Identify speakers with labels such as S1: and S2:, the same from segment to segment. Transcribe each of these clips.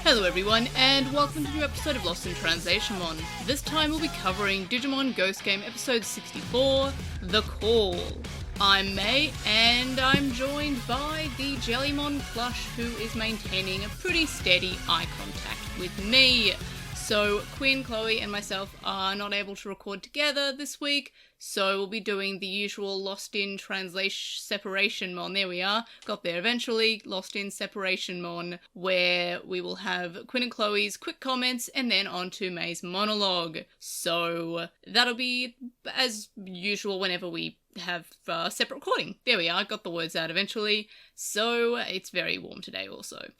S1: Hello everyone, and welcome to a new episode of LostinTranslationmon. This time we'll be covering Digimon Ghost Game episode 64, The Call. I'm May, and I'm joined by the Jellymon plush who is maintaining a pretty steady eye contact with me. So Quinn, Chloe, and myself are not able to record together this week, so we'll be doing the usual Lost in Translation Separation Mon. There we are, got there eventually. Lost in Separation Mon, where we will have Quinn and Chloe's quick comments and then on to May's monologue. So that'll be as usual whenever we have separate recording. There we are, got the words out eventually. So it's very warm today also.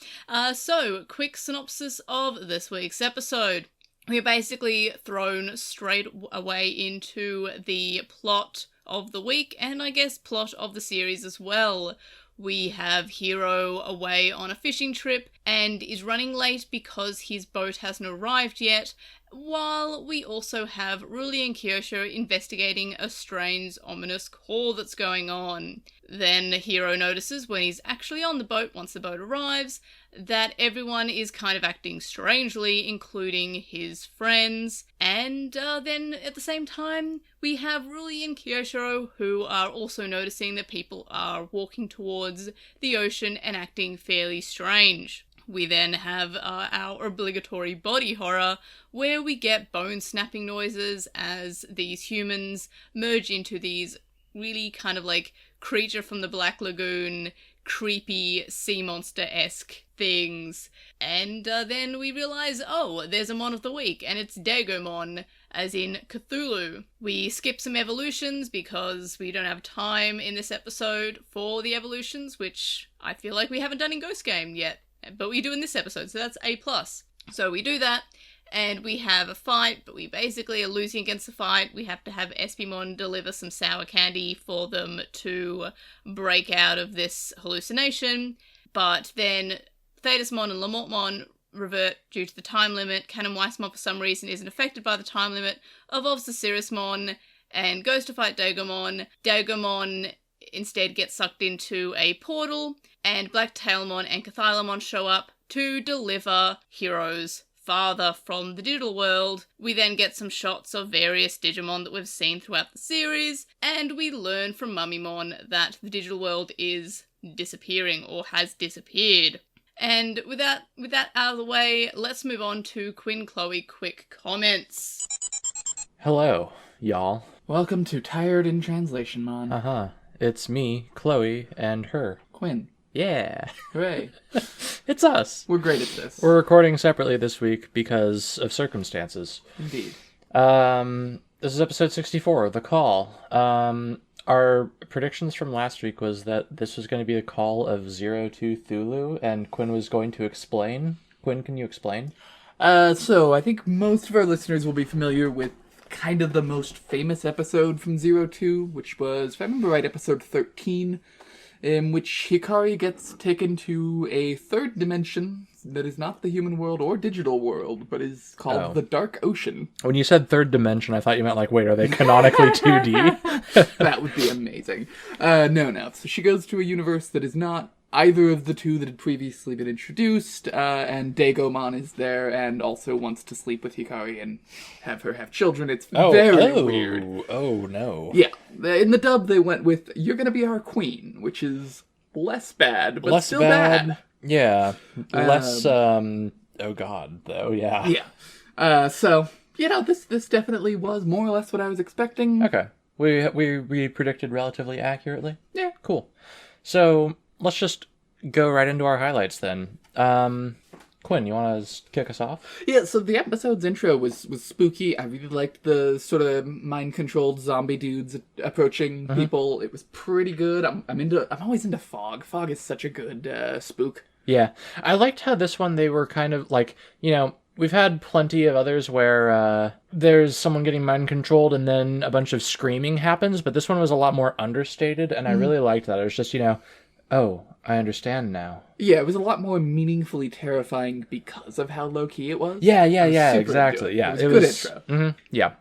S1: So quick synopsis of this week's episode. We're basically thrown straight away into the plot of the week, and I guess plot of the series as well. We have Hiro away on a fishing trip and is running late because his boat hasn't arrived yet, while we also have Ruli and Kyosho investigating a strange, ominous call that's going on. Then Hiro notices when he's actually on the boat, once the boat arrives, that everyone is kind of acting strangely, including his friends. And then at the same time, we have Ruli and Kyosho, who are also noticing that people are walking towards the ocean and acting fairly strange. We then have our obligatory body horror, where we get bone-snapping noises as these humans merge into these really kind of like creature from the Black Lagoon, creepy sea monster-esque things. And then we realise, oh, there's a Mon of the Week, and it's Digimon, as in Cthulhu. We skip some evolutions because we don't have time in this episode for the evolutions, which I feel like we haven't done in Ghost Game yet. But we do in this episode, so that's A+. So we do that, and we have a fight, but we basically are losing against the fight. We have to have Espimon deliver some sour candy for them to break out of this hallucination. But then Thetismon and Lamortmon revert due to the time limit. Canon Weissmon, for some reason, isn't affected by the time limit, evolves to Cirrusmon, and goes to fight Digimon. Digimon instead gets sucked into a portal, and Blacktailmon and Cathylamon show up to deliver Hiro's father from the digital world. We then get some shots of various Digimon that we've seen throughout the series, and we learn from Mummymon that the digital world is disappearing, or has disappeared. And with that out of the way, let's move on to Quinn Chloe quick comments.
S2: Hello, y'all.
S3: Welcome to Tired in Translation, Mon.
S2: It's me, Chloe, and her.
S3: Quinn.
S2: Yeah.
S3: Hooray.
S2: It's us.
S3: We're great at this.
S2: We're recording separately this week because of circumstances.
S3: Indeed.
S2: This is episode 64, The Call. Our predictions from last week was that this was going to be the call of 02 Thulu, and Quinn was going to explain. Quinn, can you explain?
S3: So I think most of our listeners will be familiar with kind of the most famous episode from 02, which was, if I remember right, episode 13, in which Hikari gets taken to a third dimension that is not the human world or digital world, but is called the Dark Ocean.
S2: When you said third dimension, I thought you meant like, wait, are they canonically 2D?
S3: That would be amazing. No. So she goes to a universe that is not either of the two that had previously been introduced, and Digimon is there and also wants to sleep with Hikari and have her have children. It's very weird.
S2: Oh, no.
S3: Yeah. In the dub, they went with, "You're gonna be our queen," which is less bad, but still bad.
S2: Yeah. Less, oh god, though, yeah.
S3: Yeah. So, this definitely was more or less what I was expecting.
S2: Okay. We predicted relatively accurately?
S3: Yeah.
S2: Cool. So, let's just go right into our highlights then. Quinn, you want to kick us off?
S3: Yeah, so the episode's intro was spooky. I really liked the sort of mind-controlled zombie dudes approaching people. It was pretty good. I'm always into fog. Fog is such a good spook.
S2: Yeah. I liked how this one they were kind of like, we've had plenty of others where there's someone getting mind-controlled and then a bunch of screaming happens, but this one was a lot more understated, and I really liked that. It was just, oh, I understand now.
S3: Yeah, it was a lot more meaningfully terrifying because of how low-key it was.
S2: Yeah, exactly. Yeah,
S3: it was a good intro.
S2: Yeah,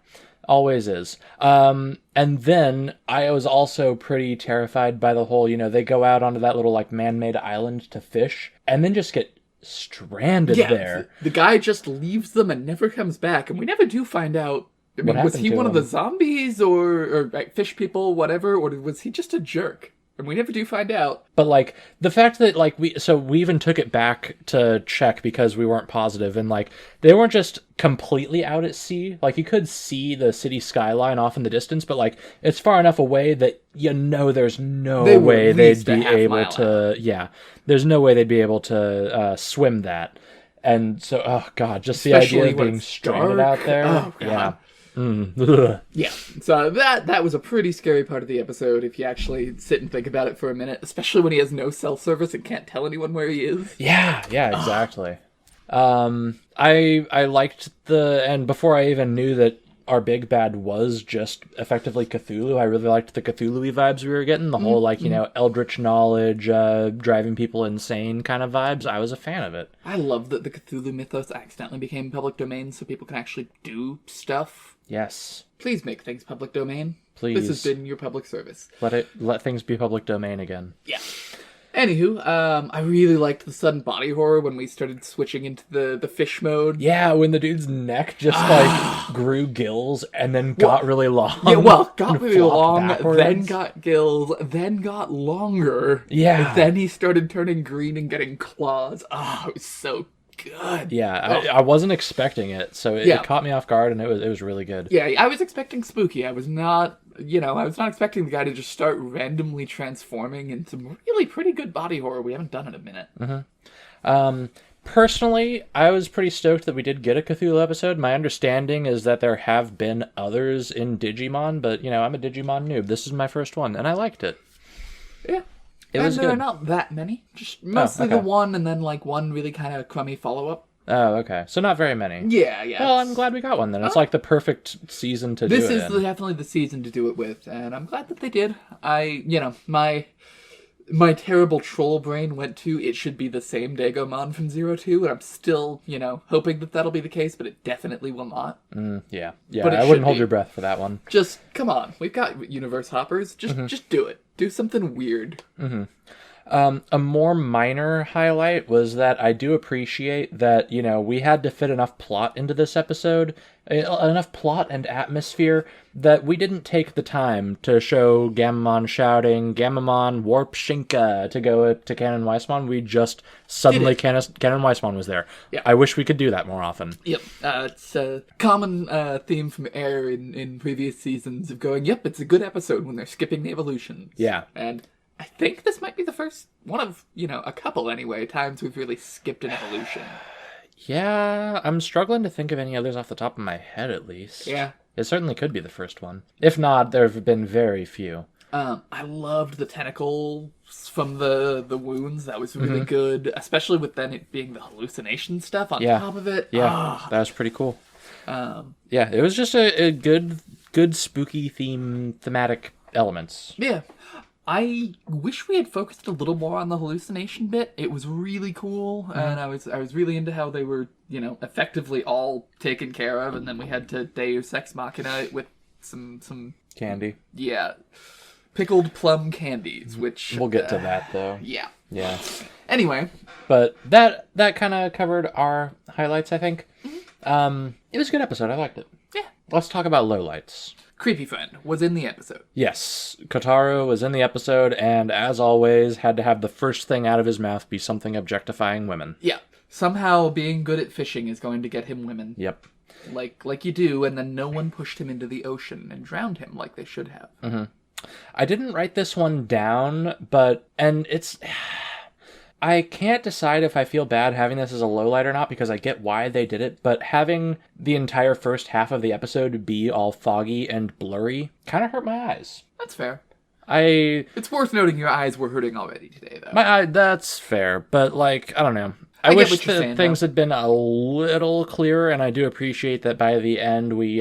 S2: always is. And then I was also pretty terrified by the whole, they go out onto that little, man-made island to fish, and then just get stranded there.
S3: The guy just leaves them and never comes back, and we never do find out. I mean, was he one of the zombies or like, fish people, whatever, or was he just a jerk? And we never do find out.
S2: But, like, the fact that, like, we even took it back to check because we weren't positive, and, like, they weren't just completely out at sea. Like, you could see the city skyline off in the distance, but, like, it's far enough away that, there's no way they'd be able to... Yeah, there's no way they'd be able to swim that. And so, oh, God, just especially the idea of being stranded out there.
S3: Oh, God.
S2: Yeah.
S3: Yeah, so that was a pretty scary part of the episode if you actually sit and think about it for a minute, especially when he has no cell service and can't tell anyone where he is.
S2: Yeah, exactly. I liked and before I even knew that our big bad was just effectively Cthulhu, I really liked the Cthulhu-y vibes we were getting, the whole, like, eldritch knowledge, driving people insane kind of vibes. I was a fan of it.
S3: I love that the Cthulhu mythos accidentally became public domain so people can actually do stuff.
S2: Yes.
S3: Please make things public domain.
S2: Please.
S3: This has been your public service.
S2: Let things be public domain again.
S3: Yeah. Anywho, I really liked the sudden body horror when we started switching into the fish mode.
S2: Yeah, when the dude's neck just, grew gills and then got really long.
S3: Yeah, well, got really long,
S2: backwards.
S3: then got gills, then got longer.
S2: Yeah.
S3: Then he started turning green and getting claws. Oh, it was so good.
S2: Yeah, I wasn't expecting it, so it caught me off guard, and it was really good.
S3: Yeah, I was expecting spooky. I was not expecting the guy to just start randomly transforming into really pretty good body horror. We haven't done it in a minute.
S2: Personally, I was pretty stoked that we did get a Cthulhu episode. My understanding is that there have been others in Digimon, but, I'm a Digimon noob. This is my first one, and I liked it.
S3: Yeah.
S2: It was
S3: there
S2: good.
S3: are not that many. Just mostly the one, and then, like, one really kind of crummy follow-up.
S2: Oh, okay. So not very many.
S3: Yeah.
S2: Well, I'm glad we got one then. It's like the perfect season to do it in.
S3: This is definitely the season to do it with, and I'm glad that they did. My terrible troll brain went to, it should be the same Digimon from 02, and I'm still, hoping that that'll be the case, but it definitely will not.
S2: Yeah,
S3: but
S2: I wouldn't hold your breath for that one.
S3: Just, come on. We've got universe hoppers. Just do it. Do something weird.
S2: A more minor highlight was that I do appreciate that, we had to fit enough plot into this episode, enough plot and atmosphere, that we didn't take the time to show Gammamon shouting, Gammamon, warp Shinka, to go to Canon Weissmon. We just suddenly, Canon Weissmon was there.
S3: Yeah.
S2: I wish we could do that more often.
S3: Yep. It's a common theme from Air in previous seasons of going, yep, it's a good episode when they're skipping the evolutions.
S2: Yeah.
S3: And I think this might be the first one of, a couple anyway, times we've really skipped an evolution.
S2: Yeah, I'm struggling to think of any others off the top of my head, at least.
S3: Yeah.
S2: It certainly could be the first one. If not, there have been very few.
S3: I loved the tentacles from the wounds. That was really good, especially with then it being the hallucination stuff on top of it.
S2: Yeah, that was pretty cool. Yeah, it was just a good spooky thematic elements.
S3: Yeah. I wish we had focused a little more on the hallucination bit. It was really cool, and I was really into how they were, effectively all taken care of, and then we had to Deus Ex Machina it with some
S2: candy.
S3: Yeah, pickled plum candies, which
S2: we'll get to that though.
S3: Yeah.
S2: Anyway, but that kind of covered our highlights, I think. It was a good episode. I liked it.
S3: Yeah.
S2: Let's talk about lowlights.
S3: Creepy Friend was in the episode.
S2: Yes, Kotaro was in the episode, and as always, had to have the first thing out of his mouth be something objectifying women.
S3: Yeah. Somehow being good at fishing is going to get him women.
S2: Yep.
S3: Like you do, and then no one pushed him into the ocean and drowned him like they should have.
S2: I didn't write this one down, and it's... I can't decide if I feel bad having this as a lowlight or not, because I get why they did it, but having the entire first half of the episode be all foggy and blurry kind of hurt my eyes.
S3: That's fair.
S2: It's
S3: worth noting your eyes were hurting already today, though.
S2: That's fair, but, I don't know. I wish that things had been a little clearer, and I do appreciate that by the end we,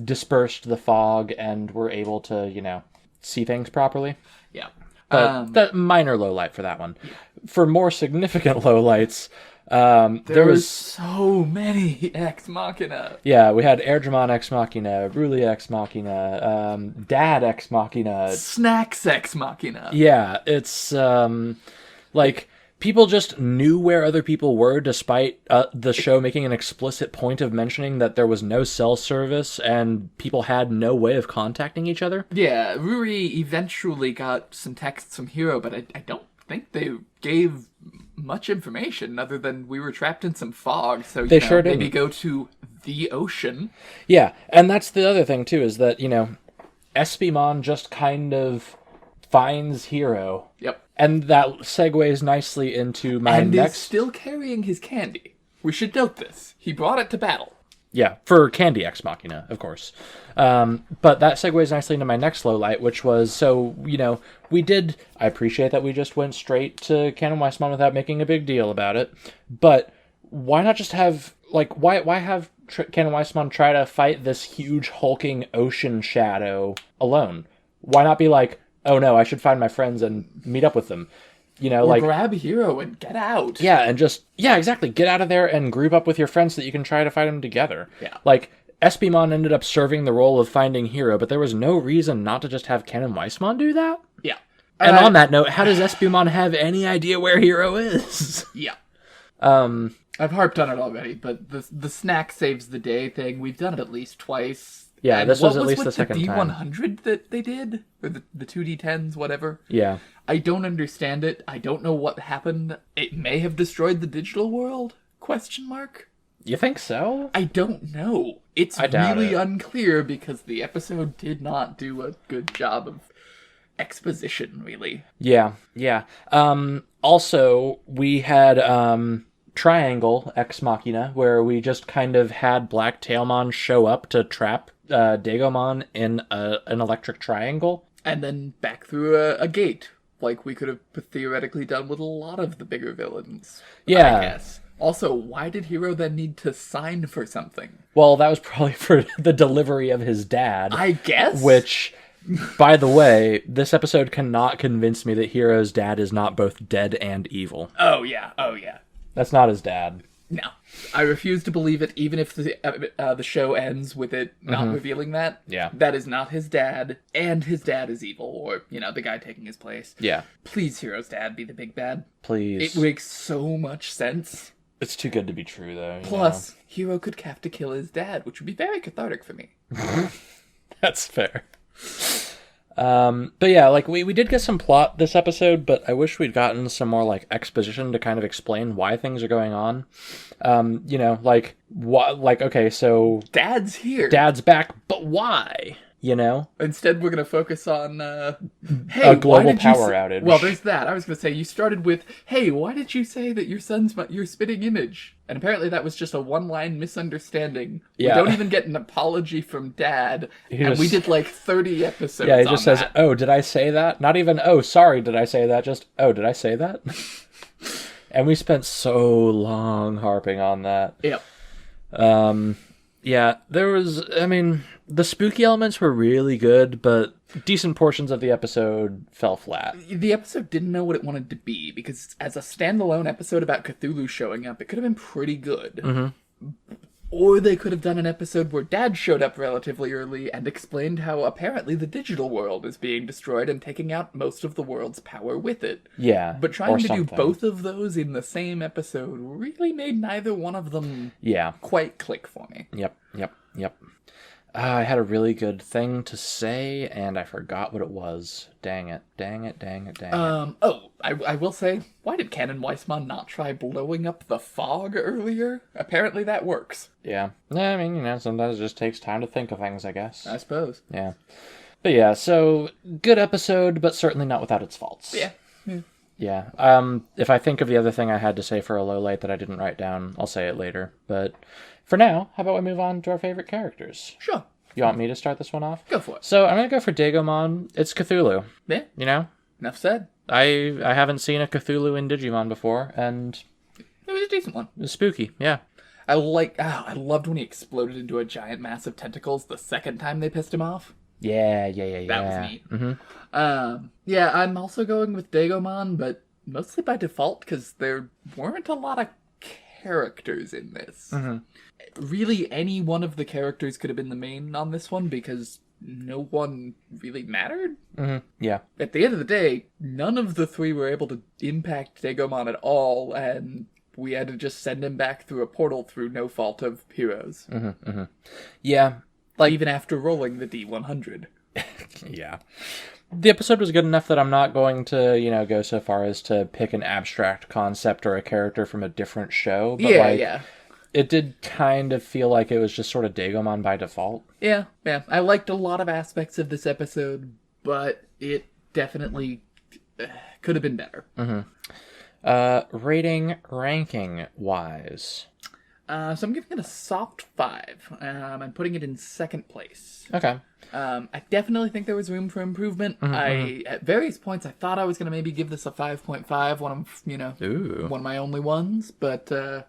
S2: dispersed the fog and were able to, see things properly.
S3: Yeah.
S2: But that minor lowlight for that one. Yeah. For more significant lowlights,
S3: there was so many Ex Machina.
S2: Yeah, we had Erdramon Ex Machina, Ruli Ex Machina, Dad Ex Machina,
S3: Snacks Ex Machina.
S2: Yeah, it's people just knew where other people were, despite the show making an explicit point of mentioning that there was no cell service and people had no way of contacting each other.
S3: Yeah, Ruri eventually got some texts from Hiro, but I don't think they gave much information other than we were trapped in some fog, so
S2: They sure
S3: maybe
S2: didn't.
S3: go to the ocean.
S2: Yeah, and that's the other thing, too, is that, Espimon just kind of finds Hiro.
S3: Yep.
S2: And that segues nicely into my
S3: And
S2: next...
S3: is still carrying his candy. We should note this. He brought it to battle.
S2: Yeah, for Candy Ex Machina, of course. But that segues nicely into my next low light, which was, I appreciate that we just went straight to Canon Weissmon without making a big deal about it, but why not just have, why have Canon Weissmon try to fight this huge hulking ocean shadow alone? Why not be like, oh no, I should find my friends and meet up with them?
S3: Or grab Hiro and get out.
S2: Yeah, and exactly. Get out of there and group up with your friends so that you can try to fight them together.
S3: Yeah.
S2: Espimon ended up serving the role of finding Hiro, but there was no reason not to just have Canon Weissmon do that.
S3: Yeah.
S2: And on that note, how does Espimon have any idea where Hiro is?
S3: Yeah. I've harped on it already, but the snack saves the day thing, we've done it at least twice.
S2: Yeah,
S3: And
S2: this was at
S3: what
S2: least
S3: with
S2: the second time.
S3: the D100 that they did? Or the 2D10s, whatever?
S2: Yeah.
S3: I don't understand it. I don't know what happened. It may have destroyed the digital world? Question mark?
S2: You think so?
S3: I don't know. It's
S2: I doubt
S3: really
S2: it.
S3: unclear because the episode did not do a good job of exposition, really.
S2: Yeah. Also, we had Triangle Ex Machina, where we just kind of had Black Tailmon show up to trap Dagomon in an electric triangle.
S3: And then back through a gate, like we could have theoretically done with a lot of the bigger villains.
S2: Yeah.
S3: I guess. Also, why did Hiro then need to sign for something?
S2: Well, that was probably for the delivery of his dad.
S3: I guess?
S2: Which, by the way, this episode cannot convince me that Hiro's dad is not both dead and evil.
S3: Oh, yeah.
S2: That's not his dad.
S3: No. I refuse to believe it, even if the show ends with it not revealing that.
S2: Yeah.
S3: That is not his dad, and his dad is evil, or, the guy taking his place.
S2: Yeah.
S3: Please, Hiro's dad, be the big bad.
S2: Please.
S3: It makes so much sense.
S2: It's too good to be true, though.
S3: Plus, Hiro could have to kill his dad, which would be very cathartic for me.
S2: That's fair. But yeah, we did get some plot this episode, but I wish we'd gotten some more exposition to kind of explain why things are going on. Okay, so
S3: Dad's here.
S2: Dad's back, but why?
S3: Instead, we're going to focus on, hey,
S2: A global
S3: why did you
S2: power outage.
S3: Well, there's that. I was going to say, you started with, hey, why did you say that your son's your spitting image? And apparently that was just a one-line misunderstanding.
S2: Yeah.
S3: We don't even get an apology from Dad, we did 30 episodes.
S2: Yeah, he just says,
S3: that.
S2: "Oh, did I say that?" Not even, "Oh, sorry, did I say that?" Just, "Oh, did I say that?" And we spent so long harping on that.
S3: Yep.
S2: Yeah, there was, the spooky elements were really good, but decent portions of the episode fell flat.
S3: The episode didn't know what it wanted to be, because as a standalone episode about Cthulhu showing up, it could have been pretty good. Mm-hmm. Or they could have done an episode where Dad showed up relatively early and explained how apparently the digital world is being destroyed and taking out most of the world's power with it.
S2: Yeah,
S3: But trying
S2: or
S3: to do
S2: something.
S3: both of those in the same episode really made neither one of them
S2: Yeah.
S3: quite click for me.
S2: Yep. I had a really good thing to say, and I forgot what it was. Dang it.
S3: I will say, why did Canon Weissmon not try blowing up the fog earlier? Apparently that works.
S2: Yeah. Sometimes it just takes time to think of things, I guess.
S3: I suppose.
S2: Yeah. But yeah, so, good episode, but certainly not without its faults.
S3: Yeah.
S2: Yeah. If I think of the other thing I had to say for a low light that I didn't write down, I'll say it later. But for now, how about we move on to our favorite characters?
S3: Sure.
S2: You want me to start this one off?
S3: Go for it.
S2: So I'm going to go for Dagomon. It's Cthulhu.
S3: Yeah. Enough said.
S2: I haven't seen a Cthulhu in Digimon before, and
S3: It was a decent one.
S2: it was spooky. Yeah.
S3: I loved when he exploded into a giant mass of tentacles the second time they pissed him off.
S2: Yeah.
S3: That was neat.
S2: Mm-hmm.
S3: Yeah, I'm also going with Dagomon, but mostly by default, because there weren't a lot of characters in this.
S2: Mm-hmm.
S3: Really, any one of the characters could have been the main on this one, because no one really mattered.
S2: Yeah.
S3: At the end of the day, none of the three were able to impact Digimon at all, and we had to just send him back through a portal through no fault of Heroes.
S2: Yeah. Like,
S3: Even after rolling the D100.
S2: yeah. The episode was good enough that I'm not going to, go so far as to pick an abstract concept or a character from a different show. But
S3: Yeah.
S2: It did kind of feel like it was just sort of Digimon by default.
S3: Yeah. I liked a lot of aspects of this episode, but it definitely could have been better.
S2: Ranking wise.
S3: So I'm giving it a soft 5. I'm putting it in second place.
S2: Okay.
S3: I definitely think there was room for improvement. At various points, I thought I was going to maybe give this a 5.5, one of my only ones, but the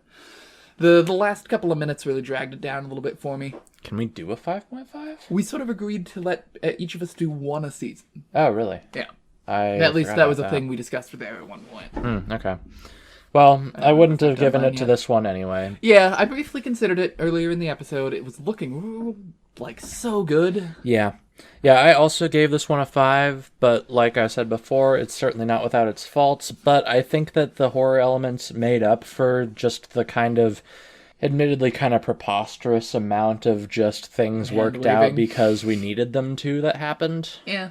S3: last couple of minutes really dragged it down a little bit for me.
S2: Can we do a 5.5?
S3: We sort of agreed to let each of us do one a season.
S2: Oh, really?
S3: Yeah.
S2: At
S3: least that was a thing we discussed there at one point.
S2: Okay. Well, I wouldn't have given it to this one anyway.
S3: Yeah, I briefly considered it earlier in the episode. It was looking so good.
S2: Yeah. I also gave this one a 5, but like I said before, it's certainly not without its faults, but I think that the horror elements made up for just the admittedly kind of preposterous amount of just things worked out because we needed them to that happened.
S3: Yeah.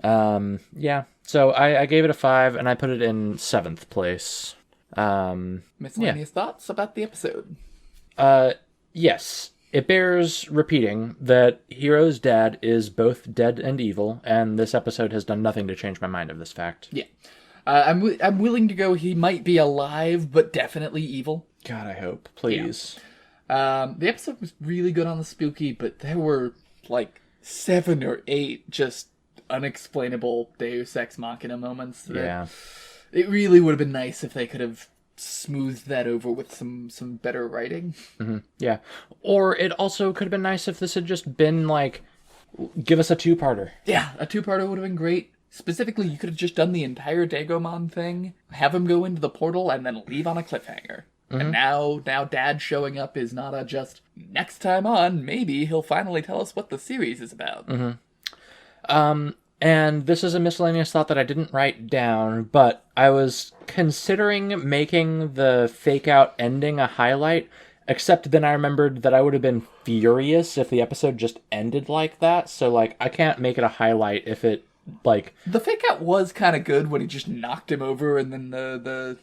S2: Yeah. So I gave it a 5, and I put it in 7th place.
S3: Miscellaneous thoughts about the episode?
S2: Yes. It bears repeating that Hiro's dad is both dead and evil, and this episode has done nothing to change my mind of this fact.
S3: Yeah. I'm willing to go he might be alive, but definitely evil.
S2: God, I hope. Please.
S3: Yeah. The episode was really good on the spooky, but there were, 7 or 8 just unexplainable Deus Ex Machina moments.
S2: Yeah.
S3: It really would have been nice if they could have smoothed that over with some better writing.
S2: Yeah. Or it also could have been nice if this had just been, give us a 2-parter.
S3: Yeah, a 2-parter would have been great. Specifically, you could have just done the entire Dagomon thing, have him go into the portal, and then leave on a cliffhanger. And now Dad showing up is not a just, next time on, maybe he'll finally tell us what the series is about.
S2: And this is a miscellaneous thought that I didn't write down, but I was considering making the fake-out ending a highlight, except then I remembered that I would have been furious if the episode just ended like that, so, I can't make it a highlight if it,
S3: The fake-out was kind of good when he just knocked him over and then the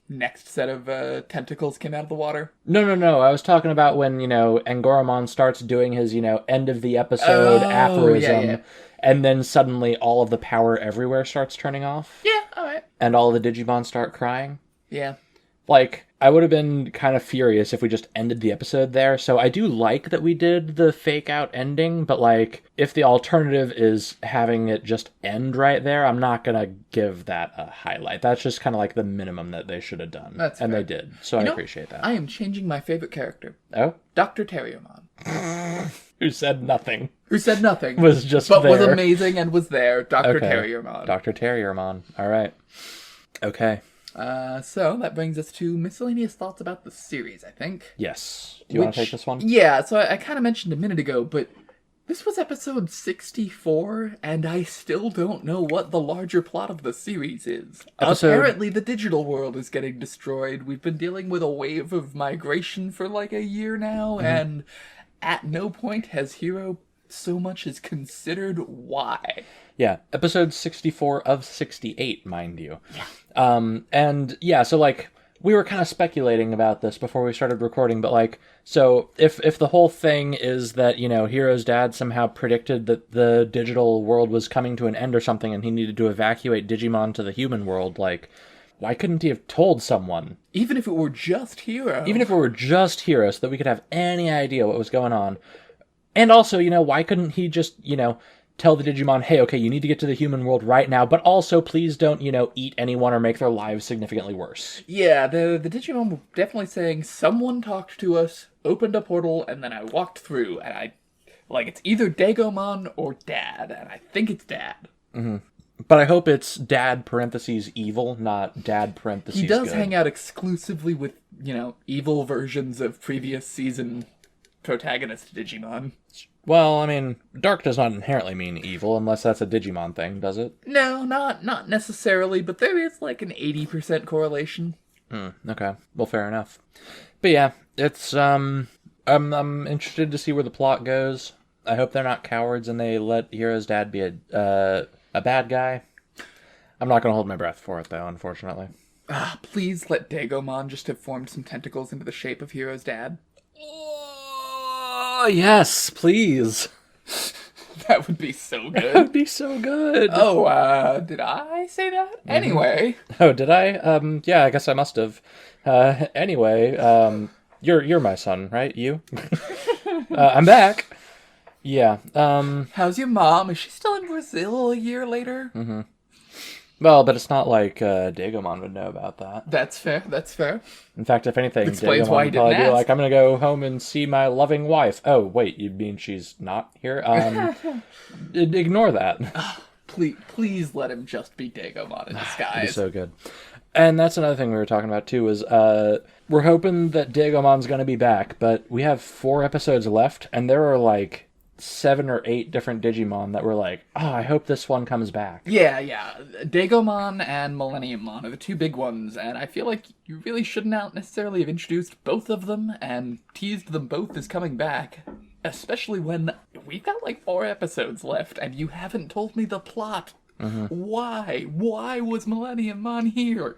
S3: next set of tentacles came out of the water.
S2: No, I was talking about when, Angoramon starts doing his, end of the episode aphorism.
S3: Yeah.
S2: And then suddenly all of the power everywhere starts turning off.
S3: Yeah, alright.
S2: And all of the Digimon start crying.
S3: Yeah.
S2: I would have been kind of furious if we just ended the episode there. So I do like that we did the fake-out ending, but, if the alternative is having it just end right there, I'm not going to give that a highlight. That's just kind of the minimum that they should have done.
S3: That's fair.
S2: And they did. So I appreciate that.
S3: I am changing my favorite character.
S2: Oh?
S3: Dr. Terriermon.
S2: Who said nothing.
S3: Was
S2: just
S3: but
S2: there.
S3: was amazing and was there. Dr.
S2: Okay.
S3: Terriermon.
S2: Dr. Terriermon. All right. Okay.
S3: So that brings us to miscellaneous thoughts about the series, I think.
S2: Yes. Do you want to take this one?
S3: Yeah, so I kind of mentioned a minute ago, but this was episode 64, and I still don't know what the larger plot of the series is. Apparently, the digital world is getting destroyed. We've been dealing with a wave of migration for a year now, and at no point has Hiro so much as considered why.
S2: Yeah, episode 64 of 68, mind you. Yeah. And yeah, so we were kind of speculating about this before we started recording, but so if the whole thing is that, Hiro's dad somehow predicted that the digital world was coming to an end or something and he needed to evacuate Digimon to the human world, why couldn't he have told someone?
S3: Even if it were just Hiro.
S2: Even if it were just Hiro, so that we could have any idea what was going on. And also, why couldn't he just, tell the Digimon, hey, okay, you need to get to the human world right now, but also please don't, eat anyone or make their lives significantly worse.
S3: Yeah, the Digimon were definitely saying, someone talked to us, opened a portal, and then I walked through, and it's either Dagomon or Dad, and I think it's Dad.
S2: Mm-hmm. But I hope it's Dad parentheses evil, not Dad parentheses
S3: He does
S2: good.
S3: hang out exclusively with, evil versions of previous season protagonist Digimon.
S2: Well, I mean, dark does not inherently mean evil, unless that's a Digimon thing, does it?
S3: No, not necessarily, but there is like an 80% correlation.
S2: Okay. Well, fair enough. But yeah, it's, I'm interested to see where the plot goes. I hope they're not cowards and they let Hero's dad be a bad guy. I'm not going to hold my breath for it, though, unfortunately.
S3: Please let Dagomon just have formed some tentacles into the shape of Hero's dad.
S2: Oh, yes, please.
S3: That would be so good.
S2: That would be so good.
S3: Oh, did I say that? Mm-hmm. Anyway.
S2: Oh, did I? Yeah, I guess I must have. Anyway, you're my son, right? You? I'm back. Yeah.
S3: How's your mom? Is she still in Brazil a year later?
S2: Mm-hmm. Well, but it's not like Digimon would know about that.
S3: That's fair. That's fair.
S2: In fact, if anything,
S3: explains
S2: Digimon
S3: why he
S2: would probably
S3: didn't
S2: be
S3: ask.
S2: like, I'm going to go home and see my loving wife. Oh, wait, you mean she's not here? Ignore that.
S3: Please let him just be Digimon in disguise.
S2: It'd be so good. And that's another thing we were talking about, too, is we're hoping that Digomon's going to be back, but we have 4 episodes left, and there are, like, 7 or 8 different Digimon that were like, oh, I hope this one comes back.
S3: Yeah. Dagomon and Millenniummon are the 2 big ones, and I feel like you really shouldn't necessarily have introduced both of them and teased them both as coming back. Especially when we've got like 4 episodes left, and you haven't told me the plot. Mm-hmm. Why? Why was Millenniummon here?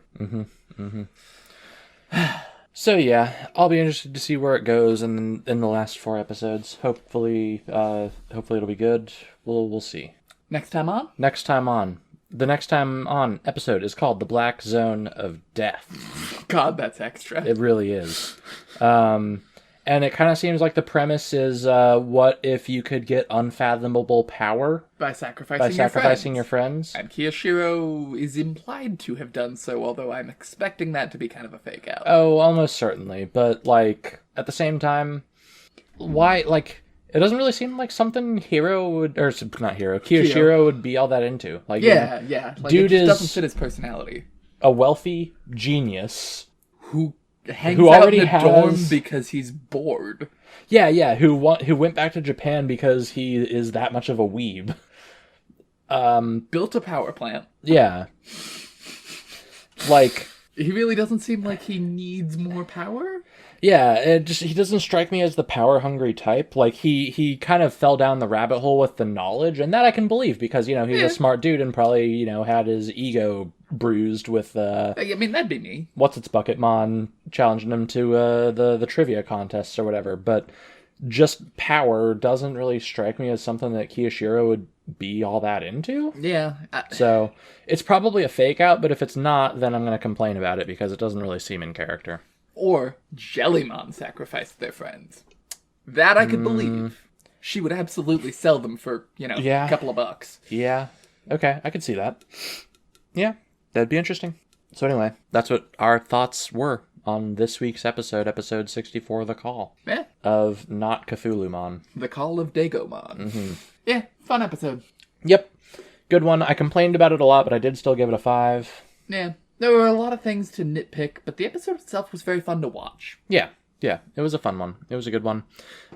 S2: So yeah, I'll be interested to see where it goes in the last 4 episodes. Hopefully it'll be good. We'll see.
S3: Next time on?
S2: The next time on episode is called The Black Zone of Death.
S3: God, that's extra.
S2: It really is. And it kind of seems like the premise is, what if you could get unfathomable power?
S3: By sacrificing
S2: your friends.
S3: And Kiyoshiro is implied to have done so, although I'm expecting that to be kind of a fake out.
S2: Oh, almost certainly. But, like, at the same time, why, like, it doesn't really seem like something Kiyoshiro would be all that into. Like,
S3: yeah. Like,
S2: dude
S3: it just
S2: is
S3: doesn't fit his personality.
S2: A wealthy genius
S3: Who hangs
S2: who
S3: out
S2: already
S3: in the
S2: has...
S3: dorm because he's bored.
S2: Yeah, who went back to Japan because he is that much of a weeb.
S3: Built a power plant.
S2: Yeah. Like...
S3: He really doesn't seem like he needs more power?
S2: Yeah, he doesn't strike me as the power-hungry type. Like, he kind of fell down the rabbit hole with the knowledge, and that I can believe, because, he's a smart dude and probably, had his ego bruised with,
S3: I mean, that'd be me.
S2: What's-its-Bucket-Mon challenging him to, the trivia contests or whatever, but just power doesn't really strike me as something that Kiyoshiro would be all that into.
S3: Yeah.
S2: So, it's probably a fake-out, but if it's not, then I'm going to complain about it, because it doesn't really seem in character.
S3: Or Jellymon sacrificed their friends. That I could believe. She would absolutely sell them for, a couple of bucks.
S2: Yeah. Okay, I could see that. Yeah, that'd be interesting. So anyway, that's what our thoughts were on this week's episode 64, The Call.
S3: Yeah.
S2: Of Not Cthulhumon.
S3: The Call of Dagomon.
S2: Mm-hmm.
S3: Yeah, fun episode.
S2: Yep. Good one. I complained about it a lot, but I did still give it a 5.
S3: Yeah. There were a lot of things to nitpick, but the episode itself was very fun to watch.
S2: Yeah. It was a fun one. It was a good one.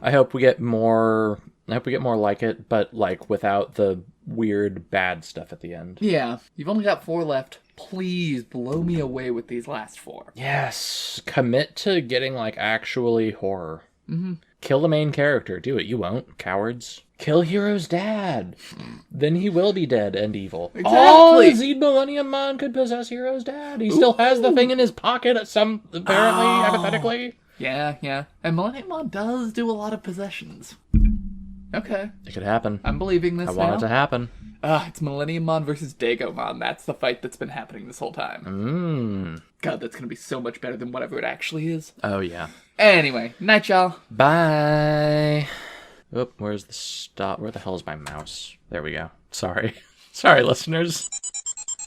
S2: I hope we get more like it, but like without the weird bad stuff at the end.
S3: Yeah. You've only got 4 left. Please blow me away with these last 4.
S2: Yes. Commit to getting like actually horror.
S3: Mm-hmm.
S2: Kill the main character. Do it. You won't. Cowards. Kill Hero's dad. Then he will be dead and evil.
S3: Exactly.
S2: Oh, Zed Millenniummon could possess Hero's dad. He still has the thing in his pocket apparently, hypothetically.
S3: Yeah. And Millenniummon does do a lot of possessions. Okay.
S2: It could happen.
S3: I'm believing this
S2: I want it to happen.
S3: It's Millenniummon versus Dagomon. That's the fight that's been happening this whole time. God, that's going to be so much better than whatever it actually is.
S2: Oh, yeah.
S3: Anyway, night, y'all.
S2: Bye. Oop, where's the stop? Where the hell is my mouse? There we go. Sorry, listeners.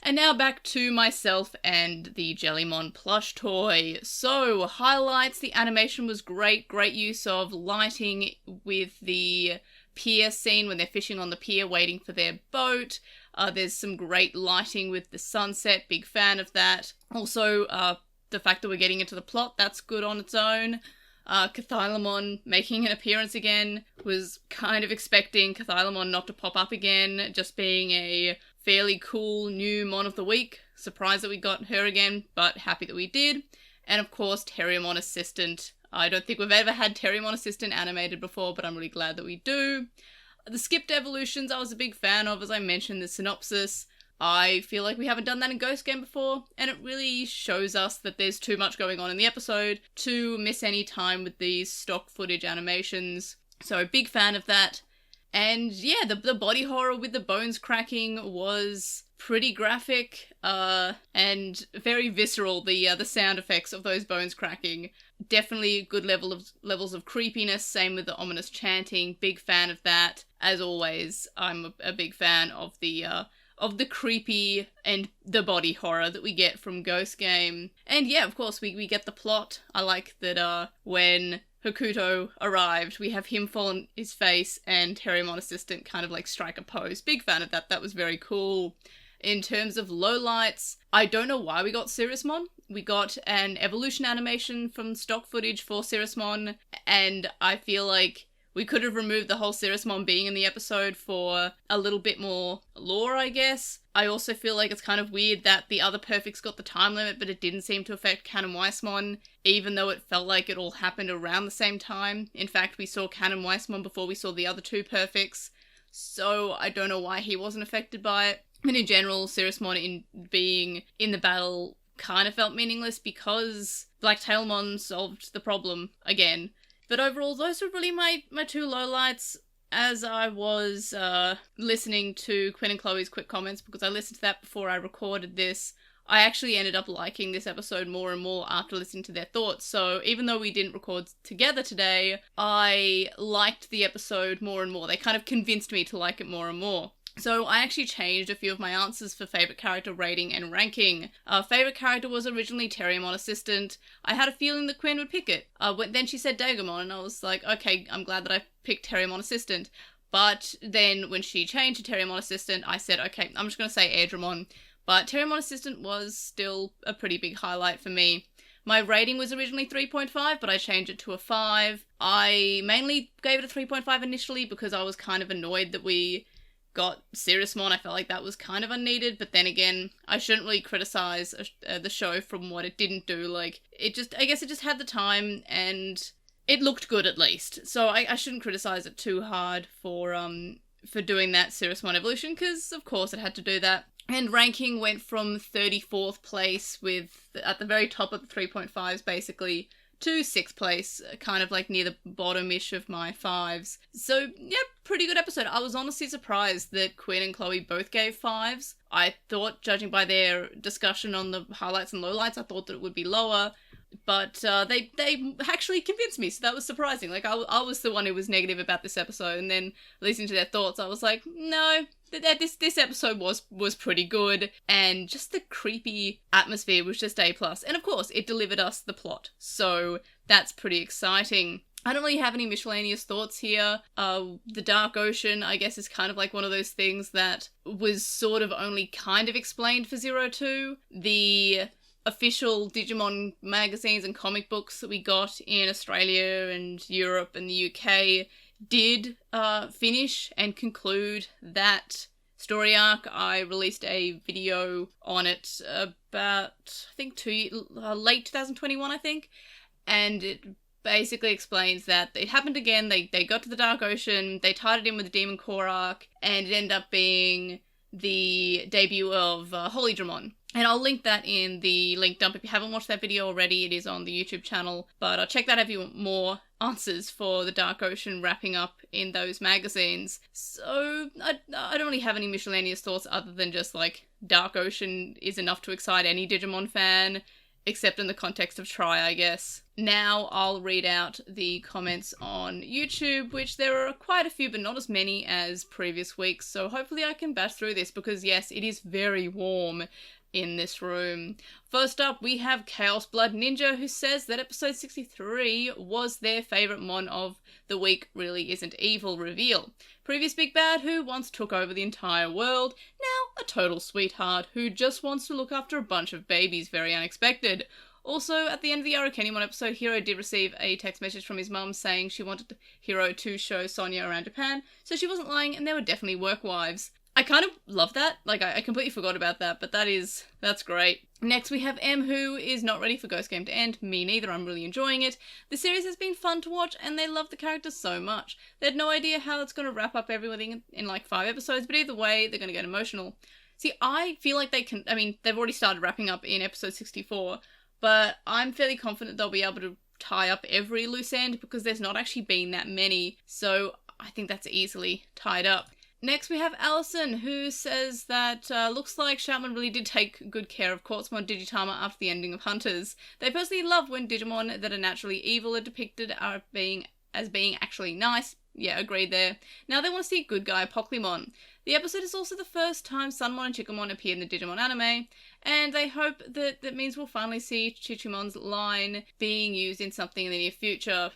S1: And now back to myself and the Jellymon plush toy. So, highlights, the animation was great use of lighting with the pier scene when they're fishing on the pier waiting for their boat. There's some great lighting with the sunset, big fan of that. Also, the fact that we're getting into the plot, that's good on its own. Cathylamon making an appearance again. Was kind of expecting Cathylamon not to pop up again, just being a fairly cool new Mon of the Week. Surprised that we got her again, but happy that we did. And of course, Terriermon Assistant. I don't think we've ever had Terriermon Assistant animated before, but I'm really glad that we do. The skipped evolutions I was a big fan of, as I mentioned in the synopsis. I feel like we haven't done that in Ghost Game before, and it really shows us that there's too much going on in the episode to miss any time with these stock footage animations. So big fan of that. And yeah, the body horror with the bones cracking was pretty graphic, and very visceral, the sound effects of those bones cracking. Definitely a good levels of creepiness, same with the ominous chanting, big fan of that. As always, I'm a big fan of the creepy and the body horror that we get from Ghost Game. And yeah, of course, we get the plot. I like that when Hokuto arrived, we have him fall on his face and Terriermon Assistant kind of like strike a pose. Big fan of that. That was very cool. In terms of lowlights, I don't know why we got Siriusmon. We got an evolution animation from stock footage for Siriusmon, and I feel like we could have removed the whole Siriusmon being in the episode for a little bit more lore, I guess. I also feel like it's kind of weird that the other perfects got the time limit, but it didn't seem to affect Canon Weissmon, even though it felt like it all happened around the same time. In fact, we saw Canon Weissmon before we saw the other two perfects, so I don't know why he wasn't affected by it. And in general, Siriusmon being in the battle kind of felt meaningless because Blacktailmon solved the problem again. But overall, those were really my two lowlights. As I was listening to Quinn and Chloe's quick comments, because I listened to that before I recorded this, I actually ended up liking this episode more and more after listening to their thoughts. So even though we didn't record together today, I liked the episode more and more. They kind of convinced me to like it more and more. So I actually changed a few of my answers for favourite character rating and ranking. Favourite character was originally Terriermon Assistant. I had a feeling that Quinn would pick it. Then she said Digimon, and I was like, okay, I'm glad that I picked Terriermon Assistant. But then when she changed to Terriermon Assistant, I said, okay, I'm just going to say Airdramon. But Terriermon Assistant was still a pretty big highlight for me. My rating was originally 3.5, but I changed it to a 5. I mainly gave it a 3.5 initially because I was kind of annoyed that we got Siriusmon. I felt like that was kind of unneeded, but then again, I shouldn't really criticize the show from what it didn't do. Like, I guess it just had the time, and it looked good at least. So I shouldn't criticize it too hard for doing that Siriusmon evolution, because of course it had to do that. And ranking went from 34th place at the very top of the 3.5s basically, to 6th place, kind of like near the bottom-ish of my 5s. So, yeah, pretty good episode. I was honestly surprised that Quinn and Chloe both gave 5s. I thought, judging by their discussion on the highlights and lowlights, I thought that it would be lower. But they actually convinced me, so that was surprising. Like, I was the one who was negative about this episode, and then listening to their thoughts, I was like, no, this episode was pretty good, and just the creepy atmosphere was just A+. And of course, it delivered us the plot, so that's pretty exciting. I don't really have any miscellaneous thoughts here. The Dark Ocean, I guess, is kind of like one of those things that was sort of only kind of explained for 02. The official Digimon magazines and comic books that we got in Australia and Europe and the UK did finish and conclude that story arc. I released a video on it about, I think, late 2021, I think, and it basically explains that it happened again. They got to the Dark Ocean, they tied it in with the Demon Core arc, and it ended up being the debut of Holy Dramon. And I'll link that in the link dump. If you haven't watched that video already, it is on the YouTube channel. But check that out if you want more answers for the Dark Ocean wrapping up in those magazines. So I don't really have any miscellaneous thoughts other than just like Dark Ocean is enough to excite any Digimon fan, except in the context of Try, I guess. Now I'll read out the comments on YouTube, which there are quite a few, but not as many as previous weeks. So hopefully I can bash through this because yes, it is very warm in this room. First up, we have Chaos Blood Ninja, who says that episode 63 was their favourite mon of the week. Really isn't evil reveal. Previous big bad who once took over the entire world, now a total sweetheart who just wants to look after a bunch of babies, very unexpected. Also, at the end of the Arukenimon episode, Hiro did receive a text message from his mum saying she wanted Hiro to show Sonya around Japan, so she wasn't lying, and they were definitely work wives. I kind of love that. Like, I completely forgot about that, but that's great. Next, we have M, who is not ready for Ghost Game to end. Me neither, I'm really enjoying it. The series has been fun to watch, and they love the characters so much. They had no idea how it's going to wrap up everything in like 5 episodes, but either way, they're going to get emotional. See, I feel like they've already started wrapping up in episode 64, but I'm fairly confident they'll be able to tie up every loose end because there's not actually been that many, so I think that's easily tied up. Next we have Allison, who says that looks like Shoutman really did take good care of Quartzmon Digitama after the ending of Hunters. They personally love when Digimon that are naturally evil are depicted as being actually nice. Yeah, agreed there. Now they want to see good guy Pokemon. The episode is also the first time Sunmon and Chickamon appear in the Digimon anime, and they hope that means we'll finally see Chichimon's line being used in something in the near future.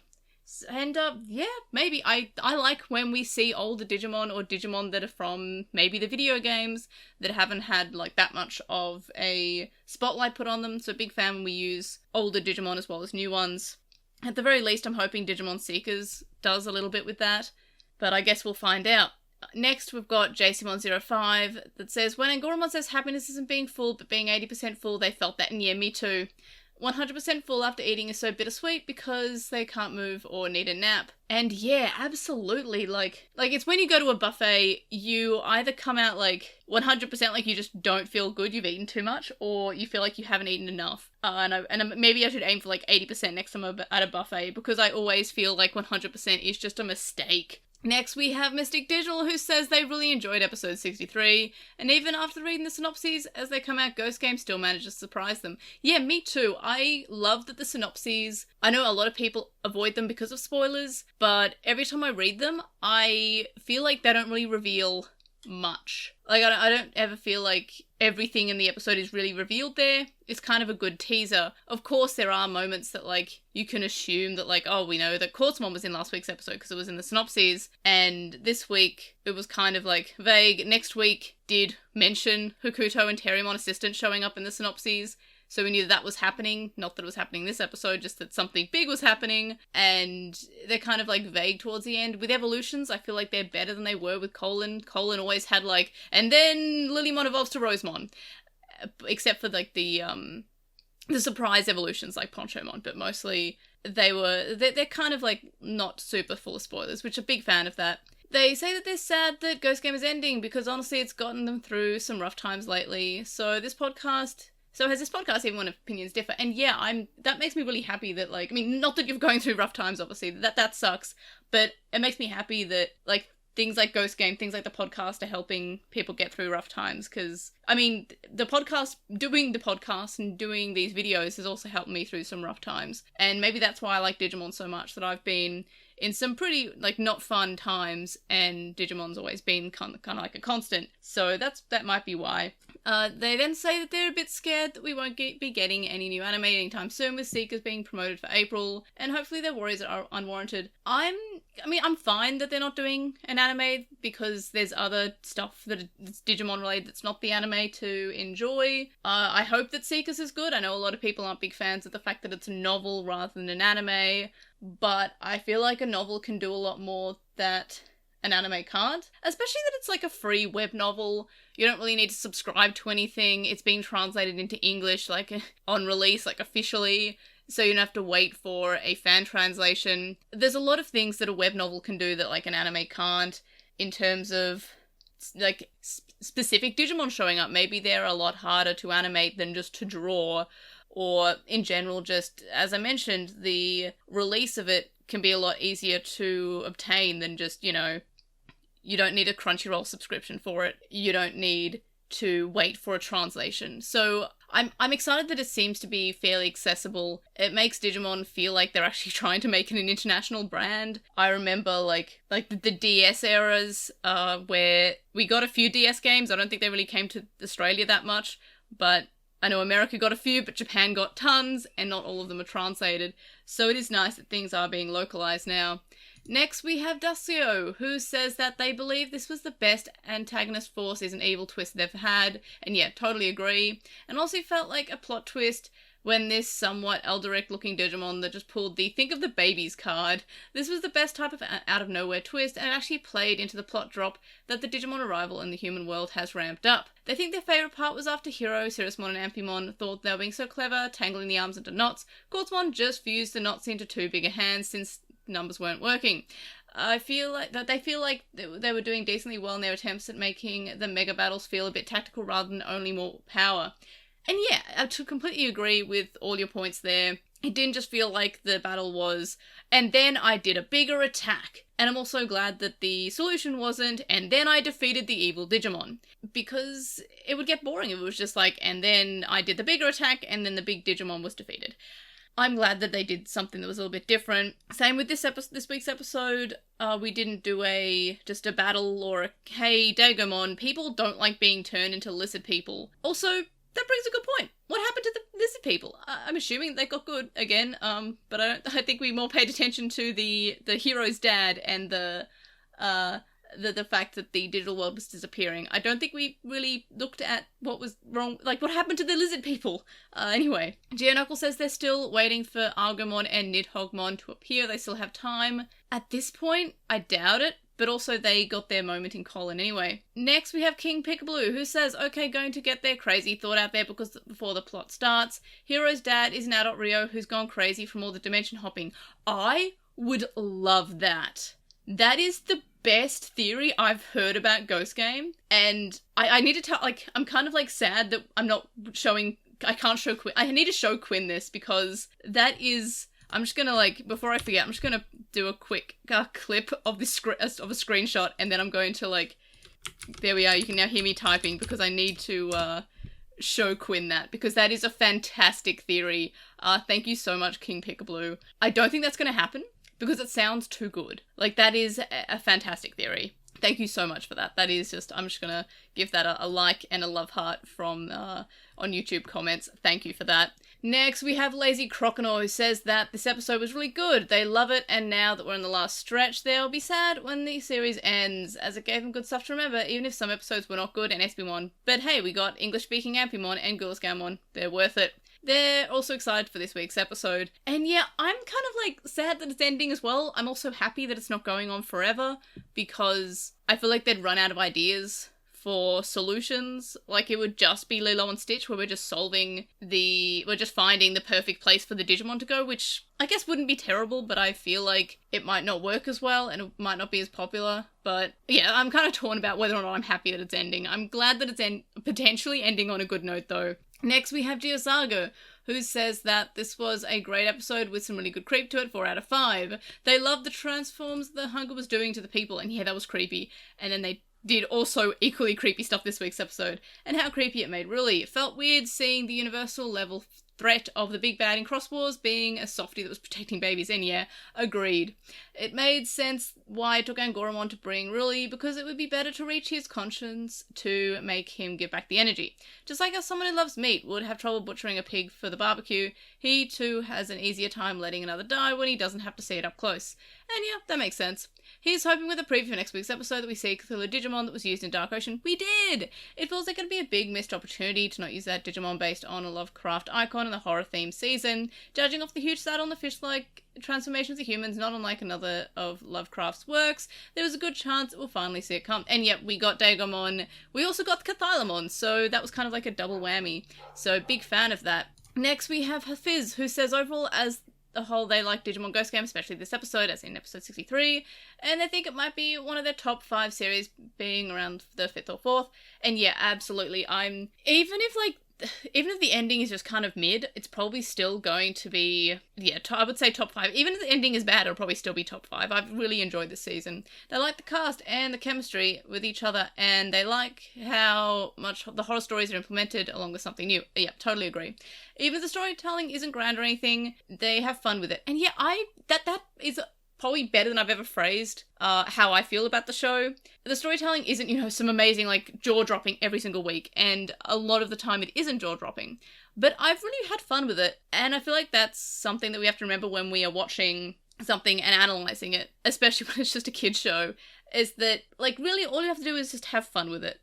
S1: And yeah, maybe I like when we see older Digimon or Digimon that are from maybe the video games that haven't had like that much of a spotlight put on them. So big fan when we use older Digimon as well as new ones. At the very least, I'm hoping Digimon Seekers does a little bit with that, but I guess we'll find out. Next, we've got JCMon05 that says, when Angoromon says happiness isn't being full, but being 80% full, they felt that, and yeah, me too. 100% full after eating is so bittersweet because they can't move or need a nap. And yeah, absolutely, like it's when you go to a buffet, you either come out like 100% like you just don't feel good, you've eaten too much, or you feel like you haven't eaten enough. Maybe I should aim for like 80% next time I'm at a buffet, because I always feel like 100% is just a mistake. Next, we have Mystic Digital, who says they really enjoyed episode 63, and even after reading the synopses as they come out, Ghost Game still manages to surprise them. Yeah, me too. I love that the synopses, I know a lot of people avoid them because of spoilers, but every time I read them, I feel like they don't really reveal much. Like, I don't ever feel like everything in the episode is really revealed there. It's kind of a good teaser. Of course, there are moments that, like, you can assume that, like, oh, we know that Quartzmon was in last week's episode because it was in the synopses, and this week it was kind of, like, vague. Next week did mention Hokuto and Terriermon Assistant showing up in the synopses, so we knew that was happening. Not that it was happening this episode, just that something big was happening, and they're kind of, like, vague towards the end. With Evolutions, I feel like they're better than they were with Colon. Colon always had, like, and then Lilymon evolves to Rosemon. Except for, like, the surprise evolutions, like Ponchomon, but mostly they're kind of, like, not super full of spoilers, which I'm a big fan of that. They say that they're sad that Ghost Game is ending, because honestly it's gotten them through some rough times lately, so has this podcast even when opinions differ? And yeah, that makes me really happy that, like, I mean, not that you're going through rough times, obviously, that sucks, but it makes me happy that, like, things like Ghost Game, things like the podcast are helping people get through rough times, because, I mean, doing the podcast and doing these videos has also helped me through some rough times, and maybe that's why I like Digimon so much, that I've been in some pretty, like, not fun times, and Digimon's always been kind of like a constant, so that might be why. They then say that they're a bit scared that we won't be getting any new anime anytime soon, with Seekers being promoted for April, and hopefully their worries are unwarranted. I'm fine that they're not doing an anime, because there's other stuff that's Digimon related that's not the anime to enjoy. I hope that Seekers is good. I know a lot of people aren't big fans of the fact that it's a novel rather than an anime, but I feel like a novel can do a lot more that an anime can't, especially that it's like a free web novel. You don't really need to subscribe to anything. It's being translated into English, like, on release, like, officially, so you don't have to wait for a fan translation. There's a lot of things that a web novel can do that, like, an anime can't, in terms of, like, specific Digimon showing up. Maybe they're a lot harder to animate than just to draw, or, in general, just, as I mentioned, the release of it can be a lot easier to obtain than just, you know, you don't need a Crunchyroll subscription for it. You don't need to wait for a translation. So I'm excited that it seems to be fairly accessible. It makes Digimon feel like they're actually trying to make it an international brand. I remember like the DS eras, where we got a few DS games. I don't think they really came to Australia that much, but I know America got a few, but Japan got tons, and not all of them are translated. So it is nice that things are being localized now. Next, we have Dasio, who says that they believe this was the best antagonist force is an evil twist they've had, and yeah, totally agree. And also felt like a plot twist when this somewhat Eldritch-looking Digimon that just pulled the think of the babies card. This was the best type of out-of-nowhere twist, and it actually played into the plot drop that the Digimon arrival in the human world has ramped up. They think their favourite part was after Hero, Siriusmon and Ampymon thought they were being so clever, tangling the arms into knots. Quartzmon just fused the knots into two bigger hands since numbers weren't working. I feel like they were doing decently well in their attempts at making the mega battles feel a bit tactical rather than only more power. And yeah, I completely agree with all your points there. It didn't just feel like the battle was, and then I did a bigger attack. And I'm also glad that the solution wasn't, and then I defeated the evil Digimon. Because it would get boring if it was just like, and then I did the bigger attack, and then the big Digimon was defeated. I'm glad that they did something that was a little bit different. Same with this week's episode. We didn't do just a battle or a, hey, Dagomon, people don't like being turned into lizard people. Also, that brings a good point. What happened to the lizard people? I'm assuming they got good again, but I think we more paid attention to the hero's dad and the fact that the digital world was disappearing. I don't think we really looked at what was wrong, like what happened to the lizard people. Anyway, Geonockel says they're still waiting for Argomon and Nidhoggmon to appear. They still have time. At this point, I doubt it. But also they got their moment in Colin anyway. Next we have King Pickablue, who says, okay, going to get their crazy thought out there before the plot starts. Hero's dad is an adult Rio who's gone crazy from all the dimension hopping. I would love that. That is the best theory I've heard about Ghost Game. And I need to tell, like, I'm kind of like sad that I can't show Quinn. I need to show Quinn this because that is... I'm just gonna, like, before I forget, I'm just gonna do a quick clip of a screenshot, and then I'm going to, like, there we are, you can now hear me typing, because I need to, show Quinn that, because that is a fantastic theory. Thank you so much, King Pickablue. I don't think that's gonna happen, because it sounds too good. Like, that is a fantastic theory. Thank you so much for that. That is just, I'm just gonna give that a like and a love heart from, on YouTube comments. Thank you for that. Next, we have Lazy Croconaw, who says that this episode was really good. They love it, and now that we're in the last stretch, they'll be sad when the series ends, as it gave them good stuff to remember, even if some episodes were not good and SBmon. But hey, we got English-speaking Ampymon and Gurlscammon. They're worth it. They're also excited for this week's episode. And yeah, I'm kind of, like, sad that it's ending as well. I'm also happy that it's not going on forever, because I feel like they'd run out of ideas for solutions. Like, it would just be Lilo and Stitch, where we're just finding the perfect place for the Digimon to go, which I guess wouldn't be terrible, but I feel like it might not work as well, and it might not be as popular. But yeah, I'm kind of torn about whether or not I'm happy that it's ending. I'm glad that it's potentially ending on a good note, though. Next, we have Geosaga, who says that this was a great episode with some really good creep to it, 4 out of 5. They loved the transforms the hunger was doing to the people, and yeah, that was creepy. And then they did also equally creepy stuff this week's episode, and how creepy it made, really. It felt weird seeing the universal level threat of the big bad in Cross Wars being a softie that was protecting babies, and yeah, agreed. It made sense why it took Angoramon to bring Ruli, because it would be better to reach his conscience to make him give back the energy. Just like how someone who loves meat would have trouble butchering a pig for the barbecue, he too has an easier time letting another die when he doesn't have to see it up close. And yeah, that makes sense. He's hoping with a preview for next week's episode that we see Cthulhu Digimon that was used in Dark Ocean. We did! It feels like it'd be a big missed opportunity to not use that Digimon based on a Lovecraft icon in the horror-themed season. Judging off the huge saddle on the fish-like transformations of humans, not unlike another of Lovecraft's works, there was a good chance we'll finally see it come. And yet, we got Dagomon. We also got Cathylamon, so that was kind of like a double whammy. So, big fan of that. Next, we have Hafiz, who says overall, as the whole, they like Digimon Ghost Game, especially this episode, as in episode 63, and they think it might be one of their top 5 series, being around the 5th or 4th, and yeah, absolutely, even if the ending is just kind of mid, it's probably still going to be, yeah, I would say top 5. Even if the ending is bad, it'll probably still be top 5. I've really enjoyed this season. They like the cast and the chemistry with each other, and they like how much the horror stories are implemented along with something new. Yeah, totally agree. Even if the storytelling isn't grand or anything, they have fun with it. And yeah, that is probably better than I've ever phrased how I feel about the show. The storytelling isn't, some amazing, like, jaw-dropping every single week, and a lot of the time it isn't jaw-dropping. But I've really had fun with it, and I feel like that's something that we have to remember when we are watching something and analysing it, especially when it's just a kid's show, is that, like, really all you have to do is just have fun with it.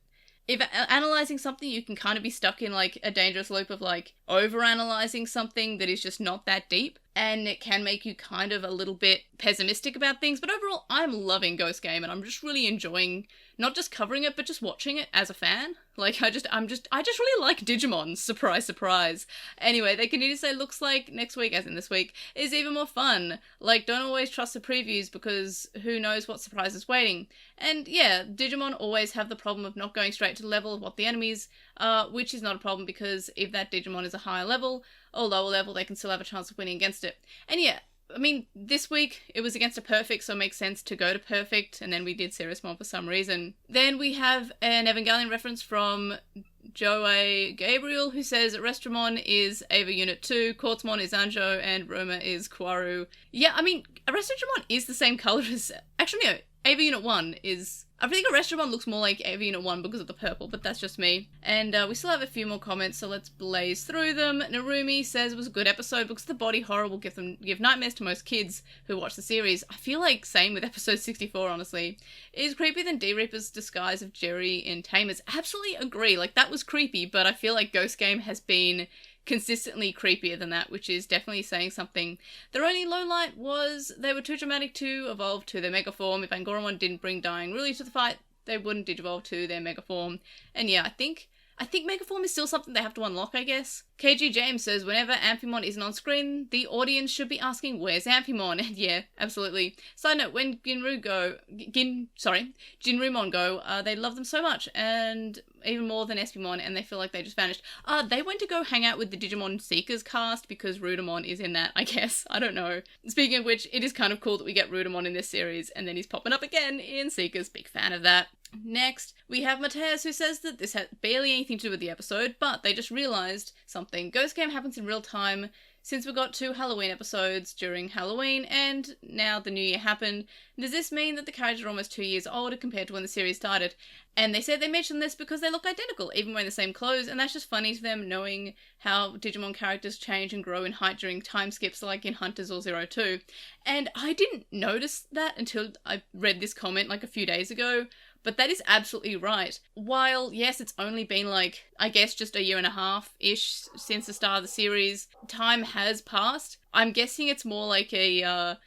S1: if analyzing something, you can kind of be stuck in like a dangerous loop of like over-analyzing something that is just not that deep, and it can make you kind of a little bit pessimistic about things. But overall, I'm loving Ghost Game, and I'm just really enjoying not just covering it, but just watching it as a fan. Like, I just really like Digimon. Surprise, surprise. Anyway, they continue to say, looks like next week, as in this week, is even more fun. Like, don't always trust the previews because who knows what surprise is waiting. And yeah, Digimon always have the problem of not going straight to the level of what the enemies are, which is not a problem because if that Digimon is a higher level or lower level, they can still have a chance of winning against it. And yeah, I mean, this week it was against a perfect, so it makes sense to go to perfect, and then we did Siriusmon for some reason. Then we have an Evangelion reference from Joey Gabriel, who says Restramon is Ava Unit 2, Quartzmon is Anjo, and Roma is Kwaru. Yeah, I mean, Restramon is the same colour as... Actually, no, Ava Unit 1 is... I think a Restramon looks more like Ava Unit 1 because of the purple, but that's just me. And we still have a few more comments, so let's blaze through them. Narumi says it was a good episode because the body horror will give nightmares to most kids who watch the series. I feel like same with episode 64, honestly. It is creepier than D-Reaper's disguise of Jerry in Tamers. Absolutely agree, like that was creepy, but I feel like Ghost Game has been consistently creepier than that, which is definitely saying something. Their only lowlight was they were too dramatic to evolve to their mega form. If Angoramon didn't bring Dying really to the fight, they wouldn't digivolve to their mega form. And yeah, I think mega form is still something they have to unlock, I guess. KG James says whenever Amphimon isn't on screen, the audience should be asking where's Amphimon? And yeah, absolutely. Side note, when Jinrumon go, they love them so much, and even more than Espimon, and they feel like they just vanished. They went to go hang out with the Digimon Seekers cast because Rudamon is in that, I guess. I don't know. Speaking of which, it is kind of cool that we get Rudamon in this series, and then he's popping up again in Seekers. Big fan of that. Next, we have Mateus, who says that this had barely anything to do with the episode, but they just realised something. Ghost Game happens in real time since we got 2 Halloween episodes during Halloween, and now the new year happened. Does this mean that the characters are almost 2 years older compared to when the series started? And they said they mentioned this because they look identical, even wearing the same clothes, and that's just funny to them, knowing how Digimon characters change and grow in height during time skips like in Hunters or 02. And I didn't notice that until I read this comment like a few days ago, but that is absolutely right. While, yes, it's only been like, I guess just a year and a half-ish since the start of the series, time has passed. I'm guessing it's more like a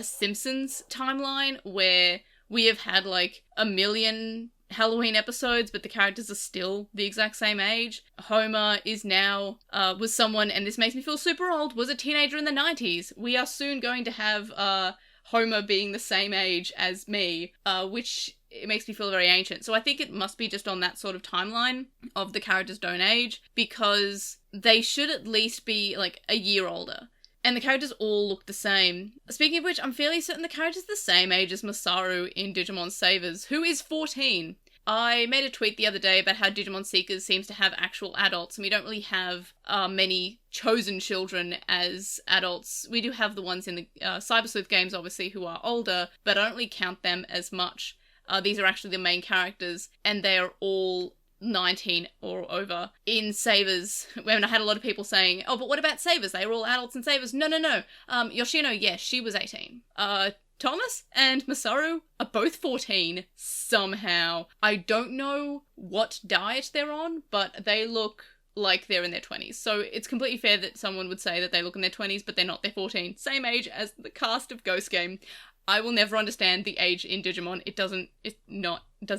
S1: Simpsons timeline where we have had like a million Halloween episodes, but the characters are still the exact same age. Homer is now, was someone, and this makes me feel super old, was a teenager in the 90s. We are soon going to have, Homer being the same age as me, which it makes me feel very ancient. So I think it must be just on that sort of timeline of the characters don't age, because they should at least be like a year older. And the characters all look the same. Speaking of which, I'm fairly certain the character's the same age as Masaru in Digimon Savers, who is 14. I made a tweet the other day about how Digimon Seekers seems to have actual adults, and we don't really have many chosen children as adults. We do have the ones in the Cyber Sleuth games, obviously, who are older, but I don't really count them as much. These are actually the main characters, and they are all 19 or over. In Savers, when I had a lot of people saying, oh, but what about Savers? They were all adults in Savers. No. Yoshino, yes, she was 18. Thomas and Masaru are both 14 somehow. I don't know what diet they're on, but they look like they're in their 20s. So it's completely fair that someone would say that they look in their 20s, but they're not. They're 14. Same age as the cast of Ghost Game. I will never understand the age in Digimon. It doesn't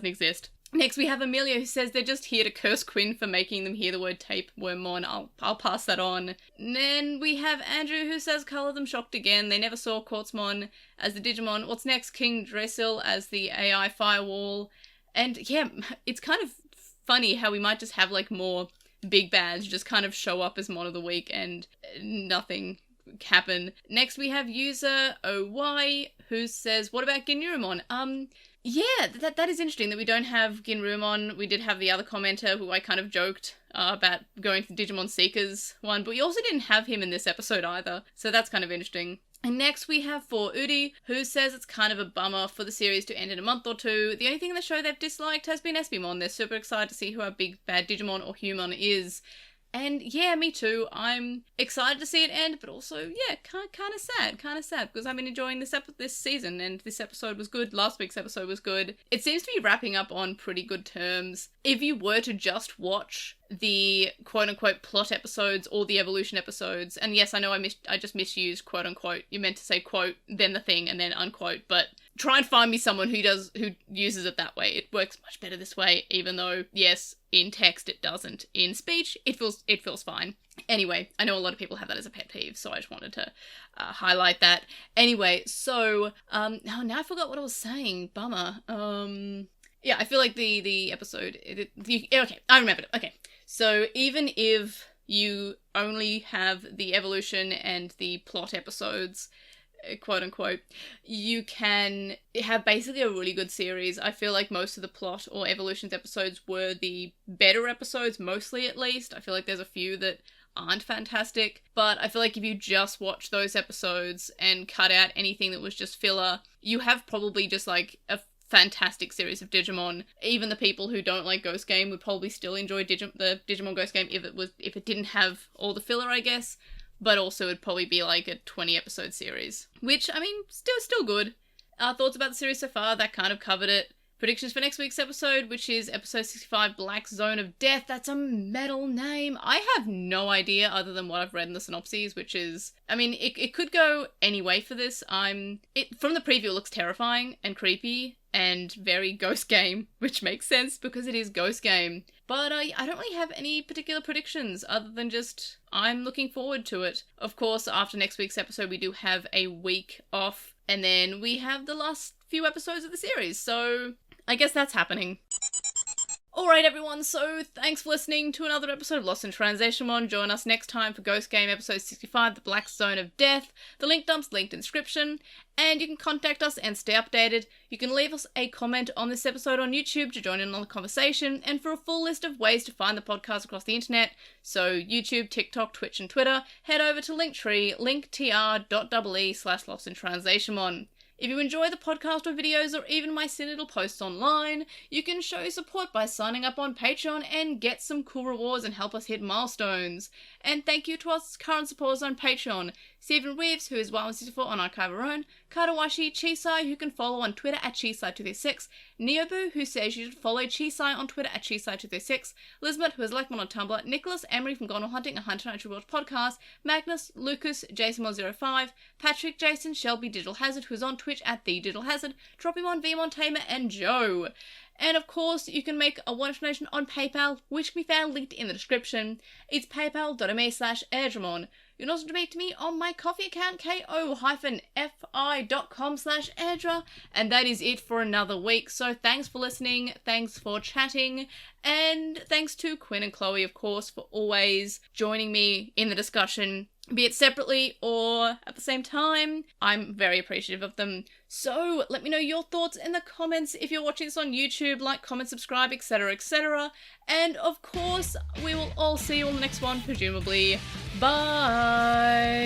S1: exist. Next, we have Amelia, who says they're just here to curse Quinn for making them hear the word tapewormmon. I'll pass that on. And then we have Andrew, who says colour them shocked again. They never saw Quartzmon as the Digimon. What's next? King Dressil as the AI firewall. And yeah, it's kind of funny how we might just have like more big bads just kind of show up as Mon of the Week and nothing happen. Next, we have user OY, who says, what about Ginrumon? Yeah, that is interesting that we don't have Ginrumon. We did have the other commenter who I kind of joked about going to the Digimon Seekers one, but we also didn't have him in this episode either, so that's kind of interesting. And next we have for Udi, who says it's kind of a bummer for the series to end in a month or two. The only thing in the show they've disliked has been Espimon. They're super excited to see who our big bad Digimon or Human is. And yeah, me too. I'm excited to see it end, but also, yeah, kind of sad, because I've been enjoying this season, and this episode was good. Last week's episode was good. It seems to be wrapping up on pretty good terms. If you were to just watch the quote-unquote plot episodes or the evolution episodes, and yes, I know I just misused quote-unquote. You meant to say quote, then the thing, and then unquote, but try and find me someone who uses it that way. It works much better this way, even though, yes, in text it doesn't. In speech, it feels fine. Anyway, I know a lot of people have that as a pet peeve, so I just wanted to highlight that. Anyway, so, now I forgot what I was saying. Bummer. Yeah, I feel like the episode... okay, I remembered it. Okay, so even if you only have the evolution and the plot episodes, quote unquote, you can have basically a really good series. I feel like most of the plot or evolutions episodes were the better episodes, mostly at least. I feel like there's a few that aren't fantastic, but I feel like if you just watch those episodes and cut out anything that was just filler, you have probably just like a fantastic series of Digimon. Even the people who don't like Ghost Game would probably still enjoy the Digimon Ghost Game if it didn't have all the filler, I guess. But also it'd probably be like a 20 episode series, which, I mean, still good. Thoughts about the series so far, that kind of covered it. Predictions for next week's episode, which is episode 65, Black Zone of Death. That's a metal name. I have no idea other than what I've read in the synopses, which is, I mean, it could go any way for this. From the preview, it looks terrifying and creepy and very Ghost Game, which makes sense because it is Ghost Game. But I don't really have any particular predictions other than just I'm looking forward to it. Of course, after next week's episode, we do have a week off, and then we have the last few episodes of the series, so I guess that's happening. Alright everyone, so thanks for listening to another episode of Lost in Translationmon. Join us next time for Ghost Game episode 65, The Black Zone of Death. The link dump's linked in the description, and you can contact us and stay updated. You can leave us a comment on this episode on YouTube to join in on the conversation, and for a full list of ways to find the podcast across the internet, so YouTube, TikTok, Twitch and Twitter, head over to Linktree, linktr.ee/LostinTranslationmon. If you enjoy the podcast or videos or even my silly little posts online, you can show your support by signing up on Patreon and get some cool rewards and help us hit milestones. And thank you to our current supporters on Patreon: Stephen Reeves, who is 164 on Archive Our Own, Katawashi, Chisai, who can follow on Twitter at Chisai236, Neobu, who says you should follow Chisai on Twitter at Chisai236, Lisbeth, who is like one on Tumblr, Nicholas, Emery from Gone Hunting, a Hunter Night Watch podcast, Magnus, Lucas, Jason105, Patrick, Jason, Shelby, Digital Hazard, who is on Twitch at The Digital Hazard, Tropimon, Vmon Tamer, and Joe. And of course, you can make a one-off donation on PayPal, which can be found linked in the description. It's paypal.me/airdramon. You can also donate to me on my coffee account, ko-fi.com/airdra. And that is it for another week. So thanks for listening, thanks for chatting, and thanks to Quinn and Chloe, of course, for always joining me in the discussion, be it separately or at the same time. I'm very appreciative of them. So let me know your thoughts in the comments. If you're watching this on YouTube, like, comment, subscribe, etc, etc. And of course, we will all see you on the next one, presumably. Bye!